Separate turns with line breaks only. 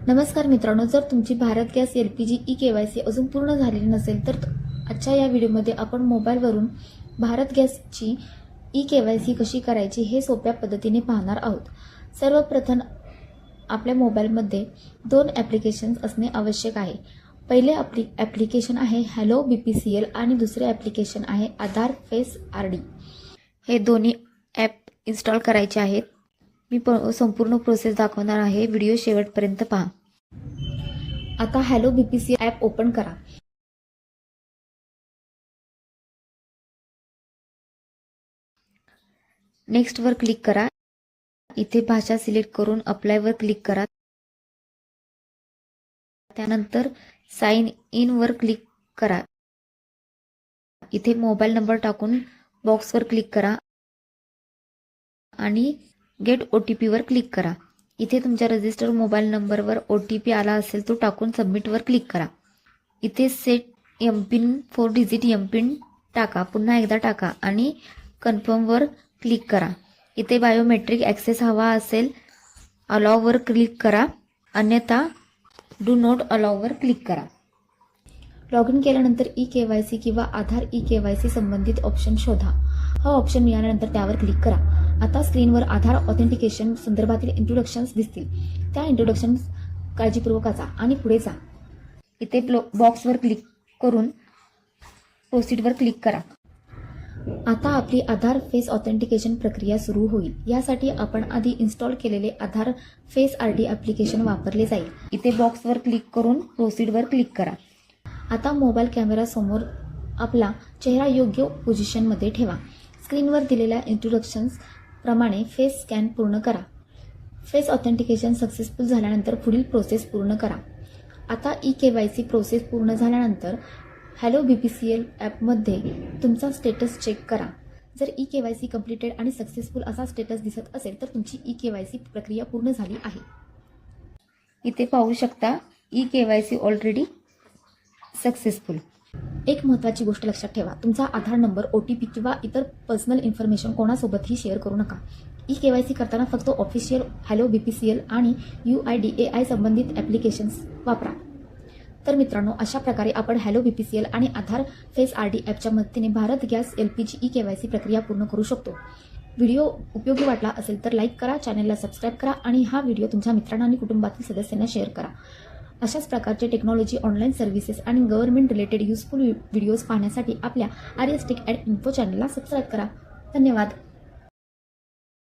नमस्कार मित्रांनो, जर तुमची भारत गॅस LPG ई-KYC अजून पूर्ण झालेली नसेल तर आजच्या या व्हिडिओमध्ये आपण मोबाईलवरून भारत गॅसची ई-KYC कशी करायची हे सोप्या पद्धतीने पाहणार आहोत। सर्वप्रथम आपल्या मोबाईलमध्ये दोन ॲप्लिकेशन्स असणे आवश्यक आहे। पहिले ॲप्लिकेशन आहे हॅलो BPCL आणि दुसरे ॲप्लिकेशन आहे आधार फेस RD। हे दोन्ही ॲप इन्स्टॉल करायचे आहेत। मी संपूर्ण प्रोसेस दाखवणार आहे, व्हिडिओ शेवटपर्यंत पहा। आता हॅलो BPCL ॲप ओपन करा। नेक्स्ट वर क्लिक करा। इथे भाषा सिलेक्ट करून अप्लाय वर क्लिक करा। त्यानंतर साइन इन वर क्लिक करा। इथे मोबाईल नंबर टाकून बॉक्स वर क्लिक करा आणि गेट OTP वर क्लिक करा। इथे तुमच्या रजिस्टर मोबाईल नंबरवर OTP आला असेल तो टाकून सबमिट वर क्लिक करा। इथे सेट MPIN 4 डिजिट MPIN टाका, पुन्हा एकदा टाका आणि कन्फर्म वर क्लिक करा। इथे बायोमेट्रिक ॲक्सेस हवा असेल अलाउ वर क्लिक करा, अन्यथा डू नॉट अलाउ वर क्लिक करा। लॉग इन केल्यानंतर ई-KYC किंवा आधार ई-KYC संबंधित ऑप्शन शोधा। हा ऑप्शन मिळाल्यानंतर त्यावर क्लिक करा। आता स्क्रीनवर आधार ऑथेंटिकेशन संदर्भातील इंट्रोडक्शन्स दिसतील। त्या इंट्रोडक्शन्स काळजीपूर्वक वाचा आणि पुढे जा। इथे बॉक्सवर क्लिक करून प्रोसीडवर क्लिक करा। आता आपली आधार फेस ऑथेंटिकेशन प्रक्रिया सुरू होईल। यासाठी आपण आधी इन्स्टॉल केलेले आधार फेस RD ॲप्लिकेशन वापरले जाईल। इथे बॉक्सवर क्लिक करून प्रोसीडवर क्लिक करा। आता मोबाईल कॅमेरा समोर आपला चेहरा योग्य पोझिशनमध्ये ठेवा। स्क्रीनवर दिलेल्या इंट्रोडक्शन्स प्रमाणे फेस स्कॅन पूर्ण करा। फेस ऑथेंटिकेशन सक्सेसफुल झाल्यानंतर पुढील प्रोसेस पूर्ण करा। आता ई-KYC प्रोसेस पूर्ण झाल्यानंतर हॅलो BPCL ॲपमध्ये तुमचा स्टेटस चेक करा। जर ई-KYC कंप्लीटेड आणि सक्सेसफुल असा स्टेटस दिसत असेल तर तुमची ई-KYC प्रक्रिया पूर्ण झाली आहे। इथे पाहू शकता ई-KYC ऑलरेडी सक्सेसफुल। एक महत्त्वाची गोष्ट लक्षात ठेवा, तुमचा आधार नंबर, OTP किंवा इतर पर्सनल इन्फॉर्मेशन कोणासोबतही शेअर करू नका। ई-KYC करताना फक्त ऑफिशियल हॅलो BPCL आणि UIDAI संबंधित ॲप्लिकेशन्स वापरा। तर मित्रांनो, अशा प्रकारे आपण हॅलो BPCL आणि आधार फेस RD ॲपच्या मदतीने भारत गॅस LPG ई-KYC प्रक्रिया पूर्ण करू शकतो। व्हिडिओ उपयोगी वाटला असेल तर लाईक करा, चॅनलला सबस्क्राईब करा आणि हा व्हिडिओ तुमच्या मित्रांना आणि कुटुंबातील सदस्यांना शेअर करा। अशाच प्रकारचे टेक्नॉलॉजी, ऑनलाईन सर्व्हिसेस आणि गव्हर्नमेंट रिलेटेड युजफुल व्हिडिओज पाहण्यासाठी आपल्या आर्यस टेक ॲट इन्फो चॅनलला सबस्क्राईब करा। धन्यवाद।